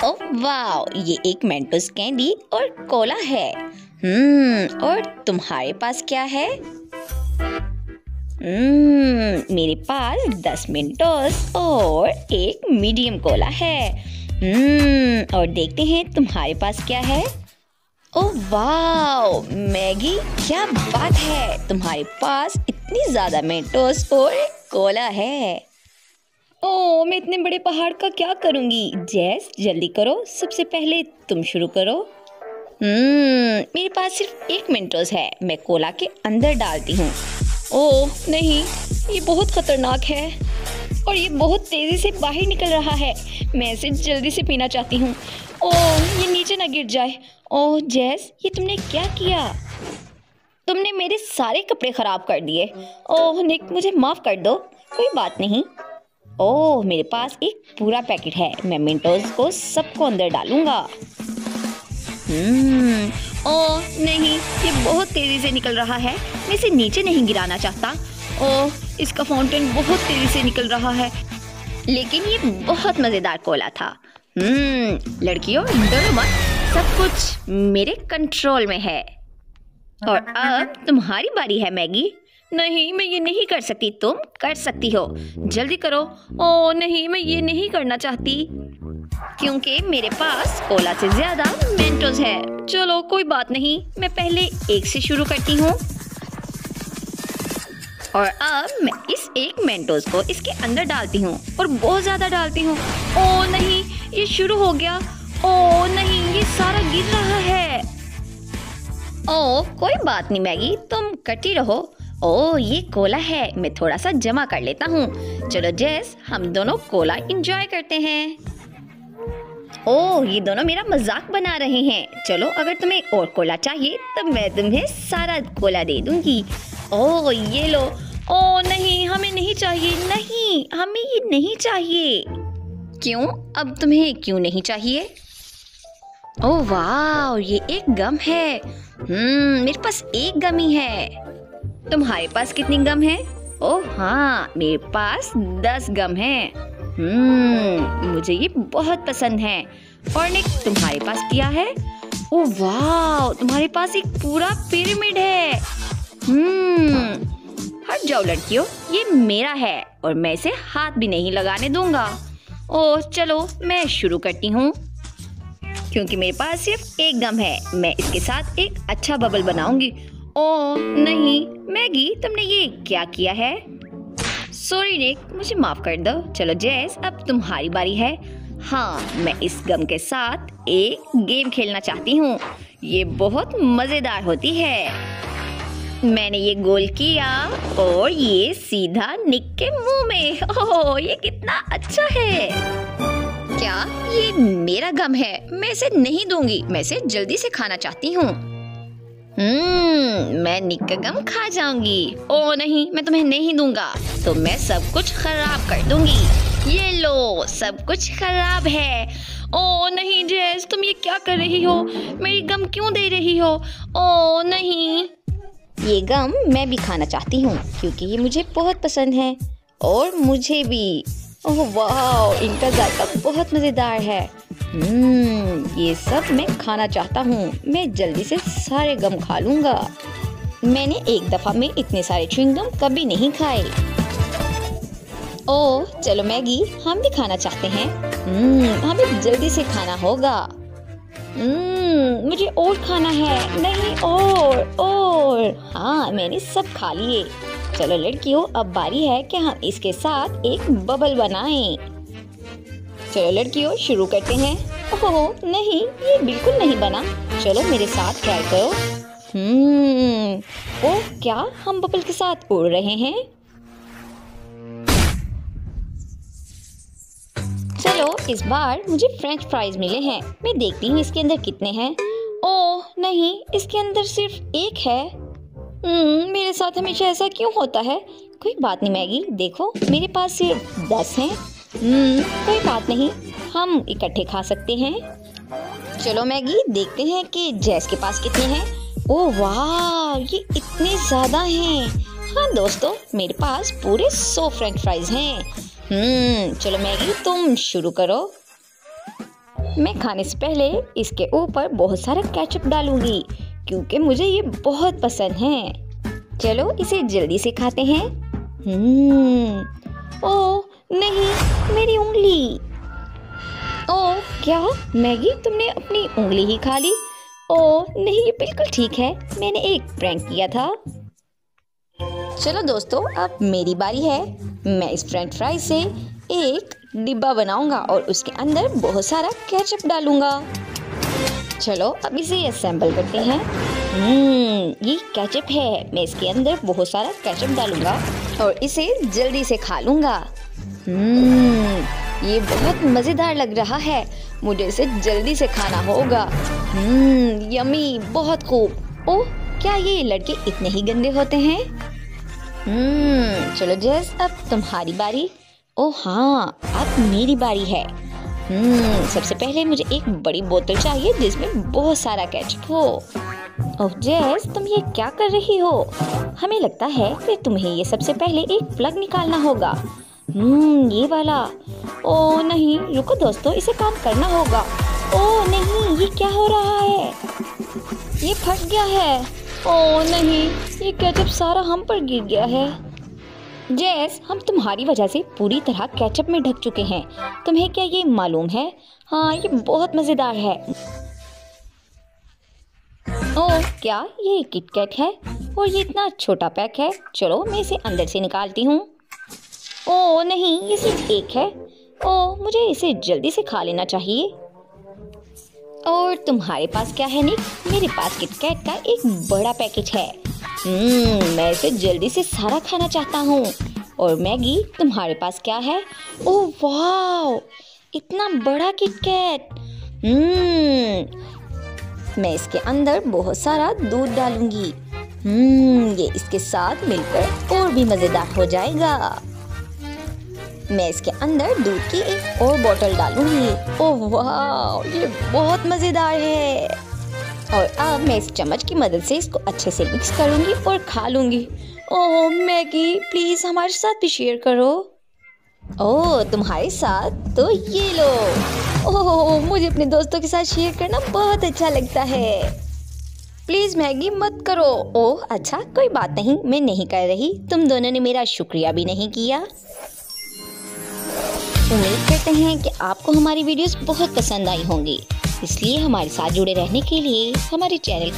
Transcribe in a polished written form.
Oh wow, ये एक Mentos candy और कोला है। और तुम्हारे पास क्या है? मेरे पास 10 मेंटोस और एक मीडियम कोला है। और देखते हैं तुम्हारे पास क्या है। ओह वाओ मैगी, क्या बात है, तुम्हारे पास इतनी ज्यादा मेंटोस और कोला है। ओह, मैं इतने बड़े पहाड़ का क्या करूंगी। जेस जल्दी करो, सबसे पहले तुम शुरू करो। मेरे पास सिर्फ एक मेंटोस है, मैं कोला के अंदर डालती हूँ। ओह नहीं, ये बहुत खतरनाक है और ये बहुत तेजी से बाहर निकल रहा है। मैं इसे जल्दी से पीना चाहती हूँ। ओह, ये नीचे ना गिर जाए। ओह जेस, ये तुमने क्या किया? तुमने मेरे सारे कपड़े खराब कर दिए। ओह निक, मुझे माफ कर दो। कोई बात नहीं। ओह, मेरे पास एक पूरा पैकेट है, मैं मेंटोस को सबको अंदर डालूंगा। ओह नहीं, ये बहुत तेजी से निकल रहा है, मैं इसे नीचे नहीं गिराना चाहता। ओह, इसका फाउंटेन बहुत तेजी से निकल रहा है, लेकिन ये बहुत मजेदार कोला था। लड़कियों डरो मत, सब कुछ मेरे कंट्रोल में है। और अब तुम्हारी बारी है मैगी। नहीं, मैं ये नहीं कर सकती, तुम कर सकती हो, जल्दी करो। ओह नहीं, मैं ये नहीं करना चाहती क्योंकि मेरे पास कोला से ज्यादा मेंटोस है। चलो कोई बात नहीं, मैं पहले एक से शुरू करती हूँ और अब मैं इस एक मेंटोस को इसके अंदर डालती हूँ और बहुत ज्यादा डालती हूँ। ओह नहीं, ये शुरू हो गया। ओह नहीं, ये सारा गिर रहा है। ओह कोई बात नहीं मैगी, तुम करती रहो। ओह ये कोला है, मैं थोड़ा सा जमा कर लेता हूँ। चलो जेस, हम दोनों कोला एंजॉय करते हैं। ओह, ये दोनों मेरा मजाक बना रहे हैं। चलो, अगर तुम्हें और कोला चाहिए तो मैं तुम्हें सारा कोला दे दूंगी। ओह ये लो। ओह नहीं, हमें नहीं चाहिए, नहीं हमें ये नहीं चाहिए। क्यों? अब तुम्हें क्यों नहीं चाहिए? ओह वाह, ये एक गम है। मेरे पास एक गम ही है। तुम्हारे पास कितनी गम है? ओह हाँ, मेरे पास 10 गम है। मुझे ये बहुत पसंद है। और निक, तुम्हारे पास क्या है? ओह वाह, तुम्हारे पास एक पूरा पिरामिड है। हट जाओ लड़कियों, ये मेरा है और मैं इसे हाथ भी नहीं लगाने दूंगा। ओह चलो, मैं शुरू करती हूँ। क्योंकि मेरे पास सिर्फ एक गम है, मैं इसके साथ एक अच्छा बबल बनाऊंगी। ओह नहीं मैगी, तुमने ये क्या किया है? सॉरी निक, मुझे माफ कर दो। चलो जेस, अब तुम्हारी बारी है। हाँ, मैं इस गम के साथ एक गेम खेलना चाहती हूँ, ये बहुत मजेदार होती है। मैंने ये गोल किया और ये सीधा निक के मुंह में। ओह ये कितना अच्छा है। क्या ये मेरा गम है? मैं इसे नहीं दूंगी, मैं इसे जल्दी से खाना चाहती हूँ। मैं निक का गम खा जाऊंगी। ओह नहीं, मैं तुम्हें नहीं दूंगा, तो मैं सब कुछ खराब कर दूंगी। ये लो, सब कुछ खराब है। ओह नहीं जेस, तुम ये क्या कर रही हो? मेरी गम क्यों दे रही हो? ओह नहीं, ये गम मैं भी खाना चाहती हूँ क्योंकि ये मुझे बहुत पसंद है और मुझे भी। ओह वाह, इनका जायका बहुत मजेदार है। ये सब मैं खाना चाहता हूँ, मैं जल्दी से सारे गम खा लूंगा। मैंने एक दफा में इतने सारे च्युइंगम कभी नहीं खाए। ओह चलो मैगी, हम भी खाना चाहते हैं। हमें जल्दी से खाना होगा। मुझे और खाना है। नहीं, और हाँ, मैंने सब खा लिए। चलो लड़कियों, अब बारी है कि हम इसके साथ एक बबल बनाएं। चलो लड़कियों, शुरू करते हैं। ओह नहीं, ये बिल्कुल नहीं बना। चलो मेरे साथ ट्राई करो। ओह क्या हम बबल के साथ उड़ रहे हैं? चलो इस बार मुझे फ्रेंच फ्राइज मिले हैं, मैं देखती हूँ इसके अंदर कितने हैं। ओह नहीं, इसके अंदर सिर्फ एक है। मेरे साथ हमेशा ऐसा क्यों होता है? कोई बात नहीं मैगी, देखो मेरे पास सिर्फ 10 हैं। कोई बात नहीं, हम इकट्ठे खा सकते हैं। चलो मैगी, देखते हैं कि जेस के पास कितने हैं। ओह वाह, ये इतने ज्यादा हैं। हाँ दोस्तों, मेरे पास पूरे 100 फ्रेंच फ्राइज हैं। चलो मैगी, तुम शुरू करो। मैं खाने से पहले इसके ऊपर बहुत सारा केचप डालूंगी क्योंकि मुझे ये बहुत पसंद है। चलो इसे जल्दी से खाते हैं। ओह नहीं, मेरी उंगली। ओह क्या मैगी, तुमने अपनी उंगली ही खा ली? ओह नहीं, ये बिल्कुल ठीक है, मैंने एक प्रैंक किया था। चलो दोस्तों, अब मेरी बारी है। मैं इस फ्रेंच फ्राई से एक डिब्बा बनाऊंगा और उसके अंदर बहुत सारा केचप डालूंगा। चलो अब इसे असेंबल करते हैं। ये केचप है, मैं इसके अंदर बहुत सारा केचप डालूंगा और इसे जल्दी से खा लूंगा। ये बहुत मज़ेदार लग रहा है, मुझे इसे जल्दी से खाना होगा। यमी, बहुत खूब। ओह क्या ये लड़के इतने ही गंदे होते हैं? चलो जेस, अब तुम्हारी बारी। ओह हाँ, अब मेरी बारी है। सबसे पहले मुझे एक बड़ी बोतल चाहिए जिसमें बहुत सारा केचप हो। ओह जेस, तुम ये क्या कर रही हो? हमें लगता है कि तुम्हें ये सबसे पहले एक प्लग निकालना होगा। ये वाला। ओह नहीं, रुको दोस्तों, इसे काम करना होगा। ओह नहीं, ये क्या हो रहा है? ये फट गया है। ओह नहीं, ये केचप सारा हम पर गिर गया है। जेस, हम तुम्हारी वजह से पूरी तरह केचप में ढक चुके हैं। तुम्हें क्या ये मालूम है? हाँ, ये बहुत मज़ेदार है। ओह क्या ये किटकैट है और ये इतना छोटा पैक है। चलो मैं इसे अंदर से निकालती हूँ। ओह नहीं, ये सिर्फ एक है। ओह मुझे इसे जल्दी से खा लेना चाहिए। और तुम्हारे पास क्या है निक? मेरे पास किटकैट का एक बड़ा पैकेज है। मैं इसे जल्दी से सारा खाना चाहता हूँ। और मैगी, तुम्हारे पास क्या है? ओह वाह, इतना बड़ा किटकैट। मैं इसके अंदर बहुत सारा दूध डालूंगी। ये इसके साथ मिलकर और भी मज़ेदार हो जाएगा। मैं इसके अंदर दूध की एक और बोतल डालूंगी। ओह वाह, ये बहुत मज़ेदार है। और अब मैं इस चम्मच की मदद से इसको अच्छे से मिक्स करूंगी और खा लूंगी। ओह मैगी, प्लीज़ हमारे साथ भी शेयर करो। ओह तुम्हारे साथ? तो ये लो। ओह मुझे अपने दोस्तों के साथ शेयर करना बहुत अच्छा लगता है। प्लीज़ मैगी मत करो। ओह अच्छा, कोई बात नहीं, मैं नहीं कर रही। तुम दोनों ने मेरा शुक्रिया भी नहीं किया। उम्मीद करते हैं कि आपको हमारी वीडियोस बहुत पसंद आई होंगी। इसलिए हमारे साथ जुड़े रहने के लिए हमारे चैनल को